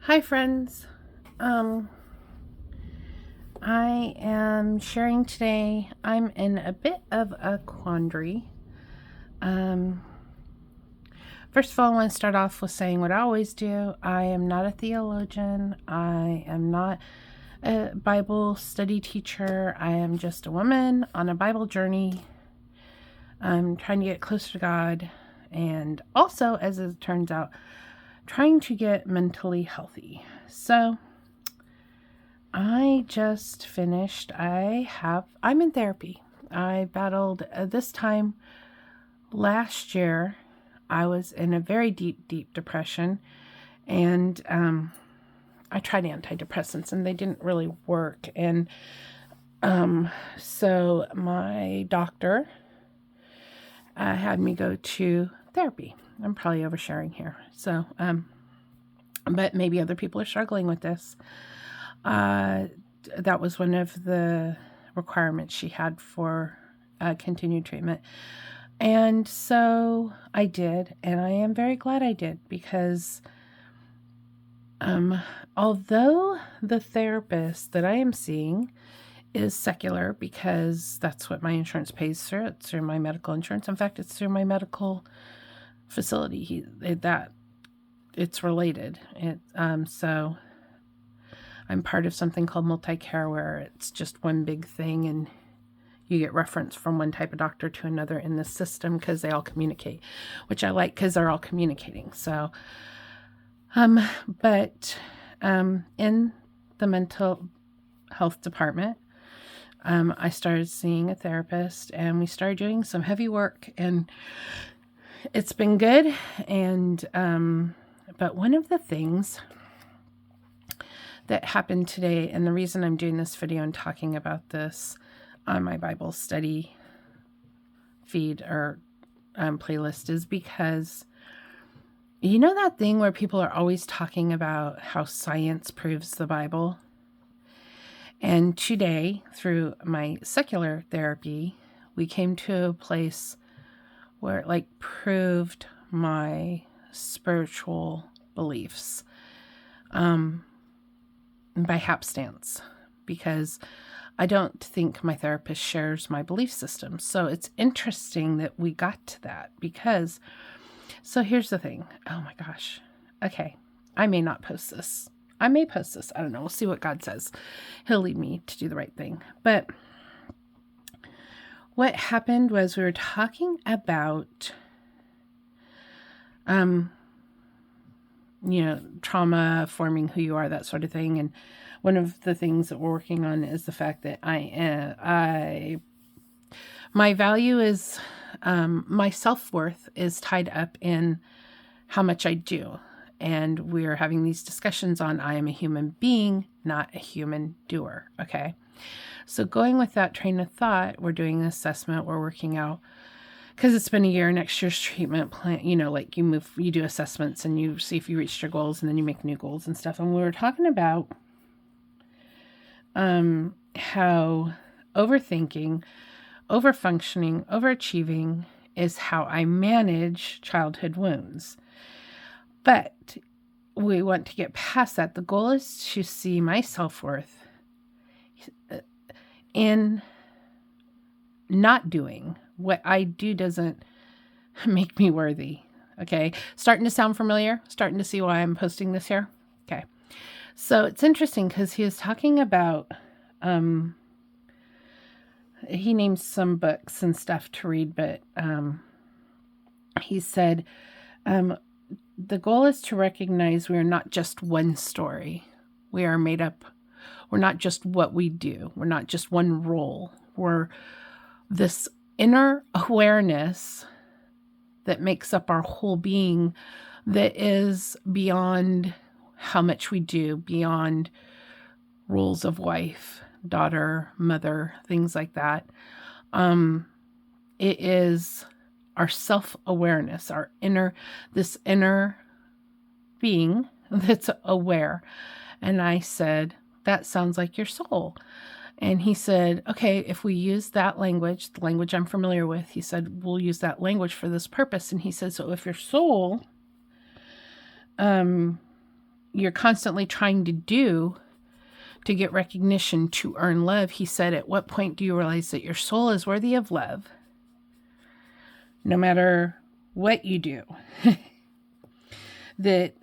Hi, friends. Um, I am sharing today. I'm in a bit of a quandary. Um, First of all, I want to start off with saying what I always do. I am not a theologian. I am not a Bible study teacher. I am just a woman on a Bible journey. I'm trying to get closer to God, and also, as it turns out, trying to get mentally healthy. So, I just finished. I'm in therapy. I battled this time last year. I was in a very deep depression, and I tried antidepressants, and they didn't really work. And so my doctor had me go to therapy. I'm probably oversharing here. So, but maybe other people are struggling with this. That was one of the requirements she had for continued treatment. And so I did, and I am very glad I did because although the therapist that I am seeing is secular because that's what my insurance pays through, it's through my medical insurance. In fact, it's through my medical facility. It's related. So I'm part of something called multi-care where it's just one big thing and you get reference from one type of doctor to another in the system because they all communicate, which I like because they're all communicating. So, but in the mental health department, I started seeing a therapist and we started doing some heavy work and it's been good. And, but one of the things that happened today, and the reason I'm doing this video and talking about this on my Bible study feed or playlist is because you know that thing where people are always talking about how science proves the Bible? And today, through my secular therapy, we came to a place where it proved my spiritual beliefs by hapstance, because I don't think my therapist shares my belief system. So it's interesting that we got to that because, so here's the thing. Oh my gosh. Okay. I may not post this. I may post this. I don't know. We'll see what God says. He'll lead me to do the right thing. But what happened was we were talking about, trauma forming who you are, that sort of thing. And one of the things that we're working on is the fact that my value is, my self-worth is tied up in how much I do. And we're having these discussions on I am a human being, not a human doer. Okay. So going with that train of thought, we're doing an assessment. We're working out, because it's been a year, next year's treatment plan, you do assessments and you see if you reached your goals and then you make new goals and stuff. And we were talking about how overthinking, overfunctioning, overachieving is how I manage childhood wounds. But we want to get past that. The goal is to see my self-worth in not doing what I do doesn't make me worthy. Okay. Starting to sound familiar? Starting to see why I'm posting this here? Okay. So it's interesting because he was talking about, he named some books and stuff to read, but he said, the goal is to recognize we are not just one story. We are made up. We're not just what we do. We're not just one role. We're this inner awareness that makes up our whole being that is beyond how much we do, beyond roles of wife, daughter, mother, things like that. It is our self-awareness, this inner being that's aware. And I said, that sounds like your soul. And he said, okay, if we use that language, the language I'm familiar with, he said, we'll use that language for this purpose. And he said, so if your soul, you're constantly trying to do to get recognition, to earn love. He said, at what point do you realize that your soul is worthy of love, no matter what you do? That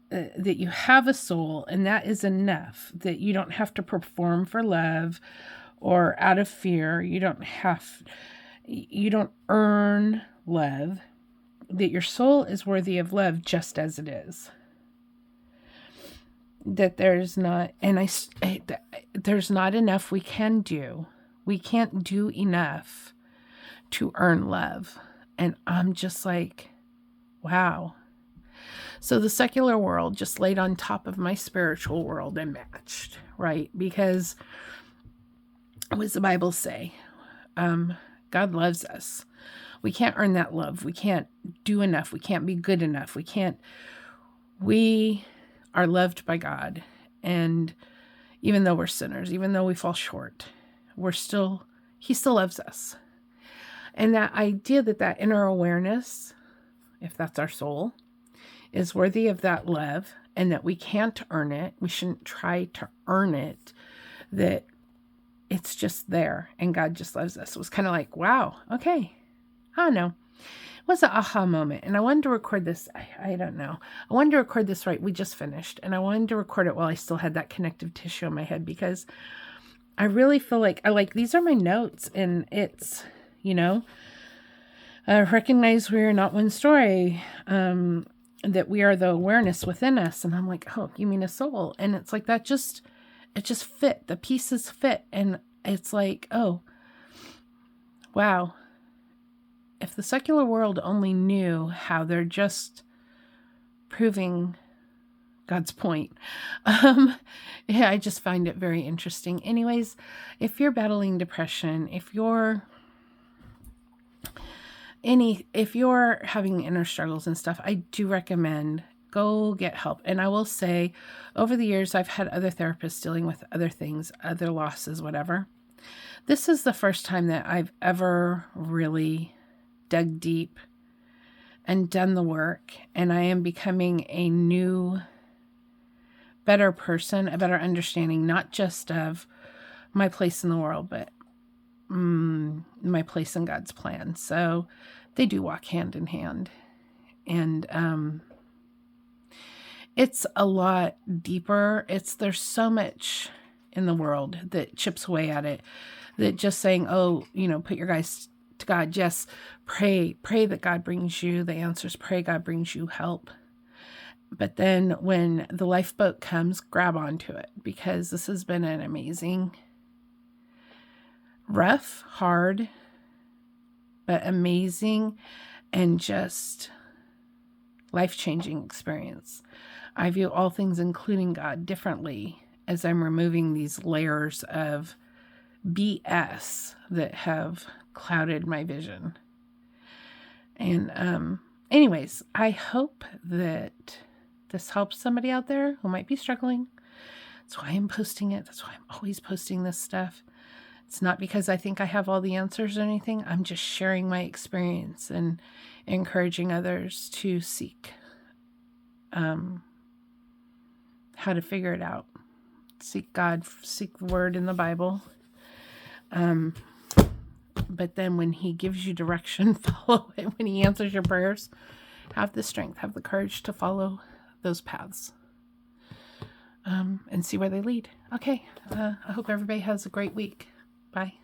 that you have a soul, and that is enough. That you don't have to perform for love or out of fear. You don't earn love. That your soul is worthy of love just as it is. That there's not, there's not enough we can do. We can't do enough to earn love. And I'm just like, wow. So the secular world just laid on top of my spiritual world and matched, right? Because what does the Bible say? God loves us. We can't earn that love. We can't do enough. We can't be good enough. We are loved by God. And even though we're sinners, even though we fall short, He still loves us. And that idea that inner awareness, if that's our soul, is worthy of that love, and that we can't earn it. We shouldn't try to earn it. That it's just there, and God just loves us. It was kind of like, wow, okay. I don't know. It was an aha moment, and I wanted to record this. I don't know. I wanted to record this right. We just finished, and I wanted to record it while I still had that connective tissue in my head, because I really feel like these are my notes, and it's, recognize we are not one story. That we are the awareness within us. And I'm like, oh, you mean a soul? And it's like, it just fit. The pieces fit. And it's like, oh, wow. If the secular world only knew how they're just proving God's point. Yeah, I just find it very interesting. Anyways, if you're battling depression, if you're having inner struggles and stuff, I do recommend go get help. And I will say, over the years, I've had other therapists dealing with other things, other losses, whatever. This is the first time that I've ever really dug deep and done the work. And I am becoming a new, better person, a better understanding, not just of my place in the world, but my place in God's plan. So they do walk hand in hand. And it's a lot deeper. There's so much in the world that chips away at it, that just saying, oh, put your guys to God. Yes, pray that God brings you the answers. Pray God brings you help. But then when the lifeboat comes, grab onto it, because this has been an amazing, rough, hard, but amazing and just life-changing experience. I view all things, including God, differently as I'm removing these layers of BS that have clouded my vision. And anyways, I hope that this helps somebody out there who might be struggling. That's why I'm posting it. That's why I'm always posting this stuff. It's not because I think I have all the answers or anything. I'm just sharing my experience and encouraging others to seek how to figure it out. Seek God, seek the word in the Bible. But then when He gives you direction, follow it. When He answers your prayers, have the strength, have the courage to follow those paths. And see where they lead. Okay. I hope everybody has a great week. Bye.